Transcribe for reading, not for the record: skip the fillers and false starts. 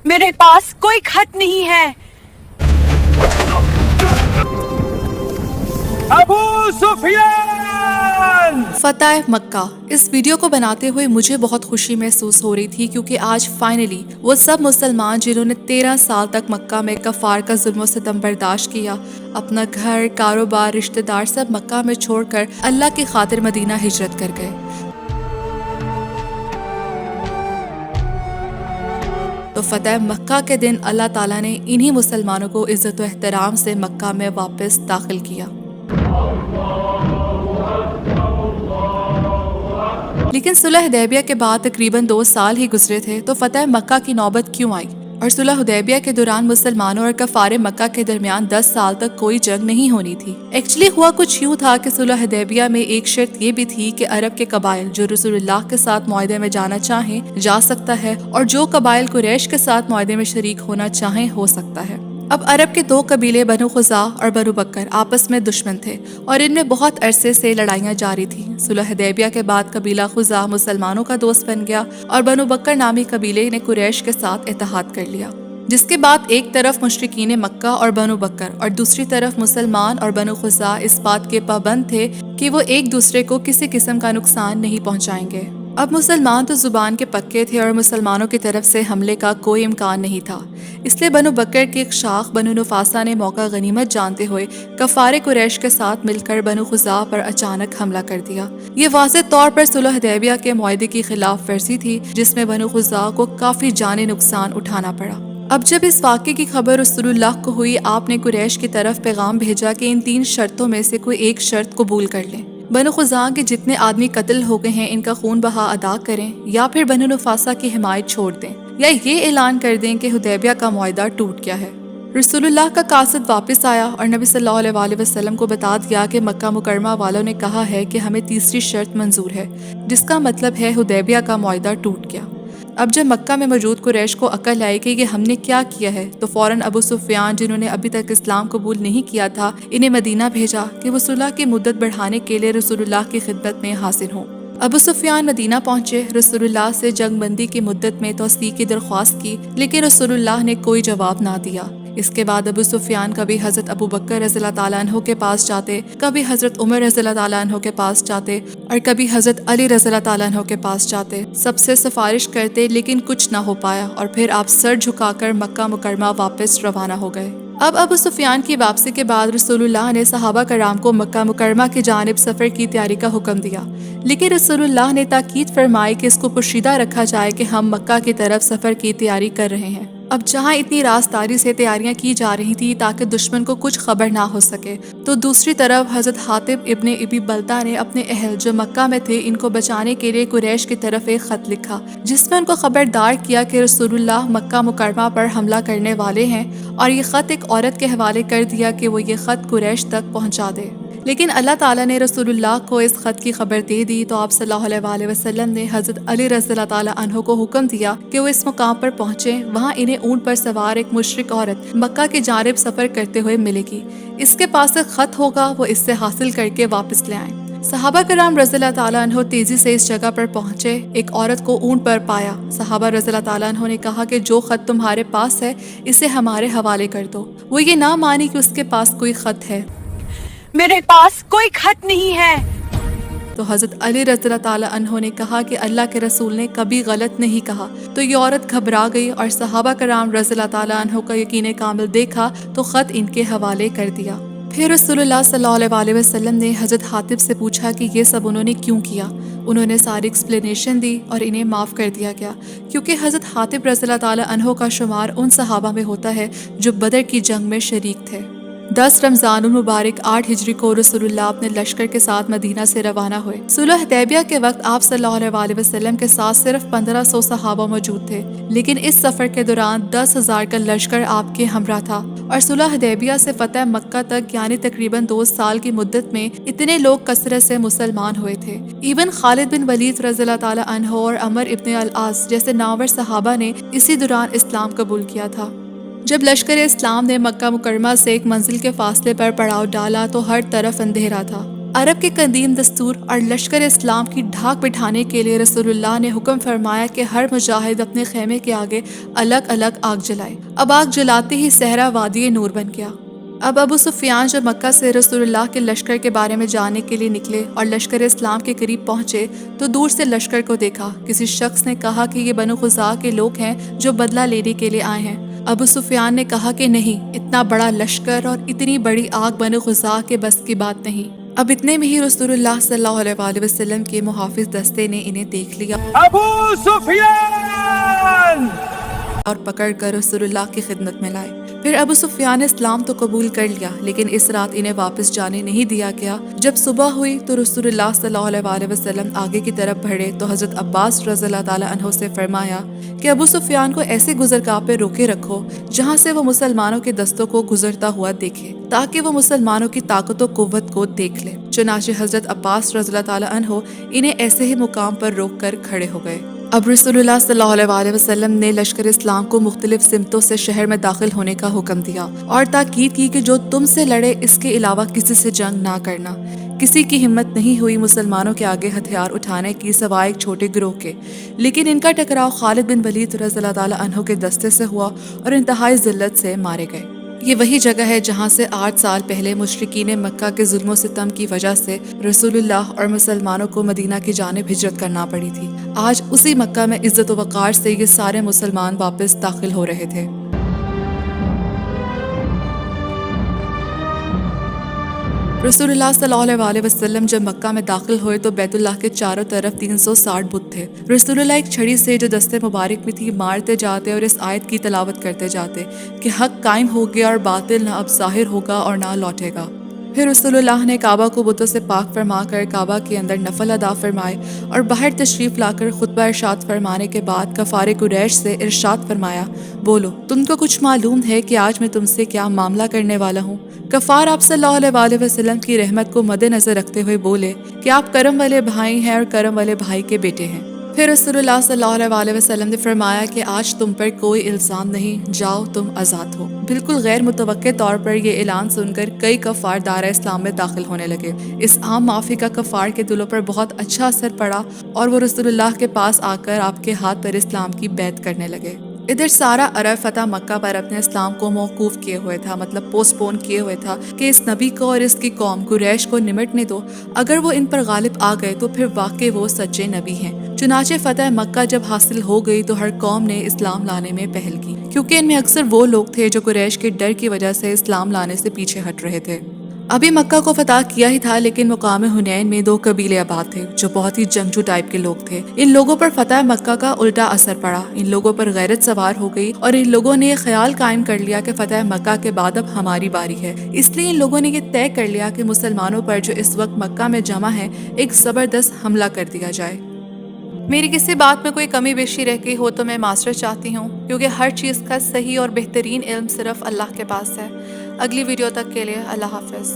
میرے پاس کوئی خط نہیں ہے۔ ابو سفیان! فتح مکہ۔ اس ویڈیو کو بناتے ہوئے مجھے بہت خوشی محسوس ہو رہی تھی کیونکہ آج فائنلی وہ سب مسلمان جنہوں نے 13 سال تک مکہ میں کفار کا ظلم و ستم برداشت کیا، اپنا گھر، کاروبار، رشتہ دار سب مکہ میں چھوڑ کر اللہ کی خاطر مدینہ ہجرت کر گئے۔ تو فتح مکہ کے دن اللہ تعالیٰ نے انہی مسلمانوں کو عزت و احترام سے مکہ میں واپس داخل کیا۔ لیکن صلح حدیبیہ کے بعد تقریباً 2 سال ہی گزرے تھے تو فتح مکہ کی نوبت کیوں آئی؟ اور صلح حدیبیہ کے دوران مسلمانوں اور کفار مکہ کے درمیان 10 سال تک کوئی جنگ نہیں ہونی تھی۔ ایکچولی ہوا کچھ یوں تھا کہ صلح حدیبیہ میں ایک شرط یہ بھی تھی کہ عرب کے قبائل جو رسول اللہ کے ساتھ معاہدے میں جانا چاہیں جا سکتا ہے، اور جو قبائل قریش کے ساتھ معاہدے میں شریک ہونا چاہیں ہو سکتا ہے۔ اب عرب کے 2 قبیلے بنو خزاع اور بنو بکر آپس میں دشمن تھے اور ان میں بہت عرصے سے لڑائیاں جاری تھیں۔ صلح حدیبیہ کے بعد قبیلہ خزاع مسلمانوں کا دوست بن گیا اور بنو بکر نامی قبیلے نے قریش کے ساتھ اتحاد کر لیا، جس کے بعد ایک طرف مشرکین مکہ اور بنو بکر اور دوسری طرف مسلمان اور بنو خزاع اس بات کے پابند تھے کہ وہ ایک دوسرے کو کسی قسم کا نقصان نہیں پہنچائیں گے۔ اب مسلمان تو زبان کے پکے تھے اور مسلمانوں کی طرف سے حملے کا کوئی امکان نہیں تھا، اس لیے بنو بکر کی ایک شاخ بنو نفاسہ نے موقع غنیمت جانتے ہوئے کفار قریش کے ساتھ مل کر بنو خزاع پر اچانک حملہ کر دیا۔ یہ واضح طور پر صلح حدیبیہ کے معاہدے کی خلاف ورزی تھی جس میں بنو خزاع کو کافی جانی نقصان اٹھانا پڑا۔ اب جب اس واقعے کی خبر رسول اللہ کو ہوئی، آپ نے قریش کی طرف پیغام بھیجا کہ ان 3 شرطوں میں سے کوئی ایک شرط قبول کر لیں۔ بنو خزاع کے جتنے آدمی قتل ہو گئے ہیں ان کا خون بہا ادا کریں، یا پھر بنو نفاسہ کی حمایت چھوڑ دیں، یا یہ اعلان کر دیں کہ حدیبیہ کا معاہدہ ٹوٹ گیا ہے۔ رسول اللہ کا قاصد واپس آیا اور نبی صلی اللہ علیہ وسلم کو بتا دیا کہ مکہ مکرمہ والوں نے کہا ہے کہ ہمیں تیسری شرط منظور ہے، جس کا مطلب ہے حدیبیہ کا معاہدہ ٹوٹ گیا۔ اب جب مکہ میں موجود قریش کو عقل آئی کہ یہ ہم نے کیا کیا ہے، تو فوراً ابو سفیان جنہوں نے ابھی تک اسلام قبول نہیں کیا تھا، انہیں مدینہ بھیجا کہ وہ صلح کی مدت بڑھانے کے لیے رسول اللہ کی خدمت میں حاضر ہوں۔ ابو سفیان مدینہ پہنچے، رسول اللہ سے جنگ بندی کی مدت میں توسیع کی درخواست کی، لیکن رسول اللہ نے کوئی جواب نہ دیا۔ اس کے بعد ابو سفیان کبھی حضرت ابو بکر رضی اللہ تعالیٰ عنہ کے پاس جاتے، کبھی حضرت عمر رضی اللہ تعالیٰ عنہ کے پاس جاتے اور کبھی حضرت علی رضی اللہ تعالیٰ عنہ کے پاس جاتے، سب سے سفارش کرتے، لیکن کچھ نہ ہو پایا اور پھر آپ سر جھکا کر مکہ مکرمہ واپس روانہ ہو گئے۔ اب ابو سفیان کی واپسی کے بعد رسول اللہ نے صحابہ کرام کو مکہ مکرمہ کی جانب سفر کی تیاری کا حکم دیا، لیکن رسول اللہ نے تاکید فرمائی کہ اس کو پوشیدہ رکھا جائے کہ ہم مکہ کی طرف سفر کی تیاری کر رہے ہیں۔ اب جہاں اتنی رازداری سے تیاریاں کی جا رہی تھی تاکہ دشمن کو کچھ خبر نہ ہو سکے، تو دوسری طرف حضرت حاطب ابن ابی بلتہ نے اپنے اہل جو مکہ میں تھے ان کو بچانے کے لیے قریش کی طرف ایک خط لکھا، جس میں ان کو خبردار کیا کہ رسول اللہ مکہ مکرمہ پر حملہ کرنے والے ہیں، اور یہ خط ایک عورت کے حوالے کر دیا کہ وہ یہ خط قریش تک پہنچا دے۔ لیکن اللہ تعالیٰ نے رسول اللہ کو اس خط کی خبر دے دی تو آپ صلی اللہ علیہ وسلم نے حضرت علی رضی اللہ تعالیٰ عنہ کو حکم دیا کہ وہ اس مقام پر پہنچیں، وہاں انہیں اونٹ پر سوار ایک مشرک عورت مکہ کی جانب سفر کرتے ہوئے ملے گی، اس کے پاس ایک خط ہوگا، وہ اس سے حاصل کر کے واپس لے آئیں۔ صحابہ کرام رضی اللہ تعالیٰ عنہ تیزی سے اس جگہ پر پہنچے، ایک عورت کو اونٹ پر پایا۔ صحابہ رضی اللہ تعالیٰ عنہ نے کہا کہ جو خط تمہارے پاس ہے اسے ہمارے حوالے کر دو۔ وہ یہ نہ مانی کہ اس کے پاس کوئی خط ہے۔ میرے پاس کوئی خط نہیں ہے۔ تو حضرت علی رضی اللہ تعالیٰ عنہ نے کہا کہ اللہ کے رسول نے کبھی غلط نہیں کہا۔ تو یہ عورت گھبرا گئی اور صحابہ کرام رضی اللہ تعالیٰ عنہ کا یقین کامل دیکھا تو خط ان کے حوالے کر دیا۔ پھر رسول اللہ صلی اللہ علیہ وسلم نے حضرت حاطب سے پوچھا کہ یہ سب انہوں نے کیوں کیا۔ انہوں نے ساری ایکسپلینیشن دی اور انہیں معاف کر دیا گیا، کیونکہ حضرت حاطب رضی اللہ تعالیٰ عنہ کا شمار ان صحابہ میں ہوتا ہے جو بدر کی جنگ میں شریک تھے۔ 10 رمضان المبارک 8 ہجری کو رسول اللہ اپنے لشکر کے ساتھ مدینہ سے روانہ ہوئے۔ صلح حدیبیہ کے وقت آپ صلی اللہ علیہ وسلم کے ساتھ صرف 1500 صحابہ موجود تھے، لیکن اس سفر کے دوران 10,000 کا لشکر آپ کے ہمراہ تھا، اور صلح حدیبیہ سے فتح مکہ تک یعنی تقریباً 2 سال کی مدت میں اتنے لوگ کثرت سے مسلمان ہوئے تھے۔ ایون خالد بن ولید رضی اللہ تعالیٰ عنہ اور عمر ابن العاص جیسے نامور صحابہ نے اسی دوران اسلام قبول کیا تھا۔ جب لشکر اسلام نے مکہ مکرمہ سے ایک منزل کے فاصلے پر پڑاؤ ڈالا تو ہر طرف اندھیرا تھا۔ عرب کے قدیم دستور اور لشکر اسلام کی ڈھاک بٹھانے کے لیے رسول اللہ نے حکم فرمایا کہ ہر مجاہد اپنے خیمے کے آگے الگ الگ آگ جلائے۔ اب آگ جلاتے ہی صحرا وادی نور بن گیا۔ اب ابو سفیان جب مکہ سے رسول اللہ کے لشکر کے بارے میں جاننے کے لیے نکلے اور لشکر اسلام کے قریب پہنچے تو دور سے لشکر کو دیکھا۔ کسی شخص نے کہا کہ یہ بنو خزاعہ کے لوگ ہیں جو بدلہ لینے کے لیے آئے ہیں۔ ابو سفیان نے کہا کہ نہیں، اتنا بڑا لشکر اور اتنی بڑی آگ بنو خزاعہ کے بس کی بات نہیں۔ اب اتنے میں ہی رسول اللہ صلی اللہ علیہ وآلہ وسلم کے محافظ دستے نے انہیں دیکھ لیا ابو سفیان اور پکڑ کر رسول اللہ کی خدمت میں لائے۔ پھر ابو سفیان نے اسلام تو قبول کر لیا، لیکن اس رات انہیں واپس جانے نہیں دیا گیا۔ جب صبح ہوئی تو رسول اللہ صلی اللہ علیہ وآلہ وسلم آگے کی طرف بڑھے تو حضرت عباس رضی اللہ تعالیٰ عنہ سے فرمایا کہ ابو سفیان کو ایسے گزرگاہ پہ روکے رکھو جہاں سے وہ مسلمانوں کے دستوں کو گزرتا ہوا دیکھے، تاکہ وہ مسلمانوں کی طاقت و قوت کو دیکھ لے۔ چنانچہ حضرت عباس رضی اللہ تعالیٰ عنہ انہیں ایسے ہی مقام پر روک کر کھڑے ہو گئے۔ اب رسول اللہ صلی اللہ علیہ وآلہ وسلم نے لشکر اسلام کو مختلف سمتوں سے شہر میں داخل ہونے کا حکم دیا اور تاکید کی کہ جو تم سے لڑے اس کے علاوہ کسی سے جنگ نہ کرنا۔ کسی کی ہمت نہیں ہوئی مسلمانوں کے آگے ہتھیار اٹھانے کی سوائے ایک چھوٹے گروہ کے، لیکن ان کا ٹکراؤ خالد بن ولید رضی اللہ تعالیٰ عنہ کے دستے سے ہوا اور انتہائی ذلت سے مارے گئے۔ یہ وہی جگہ ہے جہاں سے 8 سال پہلے مشرکین مکہ کے ظلم و ستم کی وجہ سے رسول اللہ اور مسلمانوں کو مدینہ کی جانب ہجرت کرنا پڑی تھی۔ آج اسی مکہ میں عزت و وقار سے یہ سارے مسلمان واپس داخل ہو رہے تھے۔ رسول اللہ صلی اللہ علیہ وآلہ وسلم جب مکہ میں داخل ہوئے تو بیت اللہ کے چاروں طرف 360 بت تھے۔ رسول اللہ ایک چھڑی سے جو دستے مبارک میں تھی مارتے جاتے اور اس آیت کی تلاوت کرتے جاتے کہ حق قائم ہو گیا اور باطل نہ اب ظاہر ہوگا اور نہ لوٹے گا۔ پھر رسول اللہ نے کعبہ کو بتوں سے پاک فرما کر کعبہ کے اندر نفل ادا فرمائے اور باہر تشریف لا کر خطبہ ارشاد فرمانے کے بعد کفار قریش سے ارشاد فرمایا، بولو تم کو کچھ معلوم ہے کہ آج میں تم سے کیا معاملہ کرنے والا ہوں؟ کفار آپ صلی اللہ علیہ وآلہ وسلم کی رحمت کو مد نظر رکھتے ہوئے بولے کہ آپ کرم والے بھائی ہیں اور کرم والے بھائی کے بیٹے ہیں۔ پھر رسول اللہ صلی اللہ علیہ وآلہ وسلم نے فرمایا کہ آج تم پر کوئی الزام نہیں، جاؤ تم آزاد ہو۔ بالکل غیر متوقع طور پر یہ اعلان سن کر کئی کفار دارہ اسلام میں داخل ہونے لگے۔ اس عام معافی کا کفار کے دلوں پر بہت اچھا اثر پڑا اور وہ رسول اللہ کے پاس آ کر آپ کے ہاتھ پر اسلام کی بیعت کرنے لگے۔ ادھر سارا عرب فتح مکہ پر اپنے اسلام کو موقوف کیے ہوئے تھا، مطلب پوسٹ پون کیے ہوئے تھا کہ اس نبی کو اور اس کی قوم قریش کو نمٹنے دو، اگر وہ ان پر غالب آ گئے تو پھر واقعی وہ سچے نبی ہیں۔ چنانچہ فتح مکہ جب حاصل ہو گئی تو ہر قوم نے اسلام لانے میں پہل کی، کیونکہ ان میں اکثر وہ لوگ تھے جو قریش کے ڈر کی وجہ سے اسلام لانے سے پیچھے ہٹ رہے تھے۔ ابھی مکہ کو فتح کیا ہی تھا، لیکن مقام حنین میں 2 قبیلے آباد تھے جو بہت ہی جنگجو ٹائپ کے لوگ تھے۔ ان لوگوں پر فتح مکہ کا الٹا اثر پڑا، ان لوگوں پر غیرت سوار ہو گئی اور ان لوگوں نے یہ خیال قائم کر لیا کہ فتح مکہ کے بعد اب ہماری باری ہے۔ اس لیے ان لوگوں نے یہ طے کر لیا کہ مسلمانوں پر جو اس وقت مکہ میں جمع ہے ایک زبردست حملہ کر دیا جائے۔ میری کسی بات میں کوئی کمی بیشی رہ گئی ہو تو میں معذرت چاہتی ہوں، کیونکہ ہر چیز کا صحیح اور بہترین علم صرف اللہ کے پاس ہے۔ اگلی ویڈیو تک کے لیے اللہ حافظ۔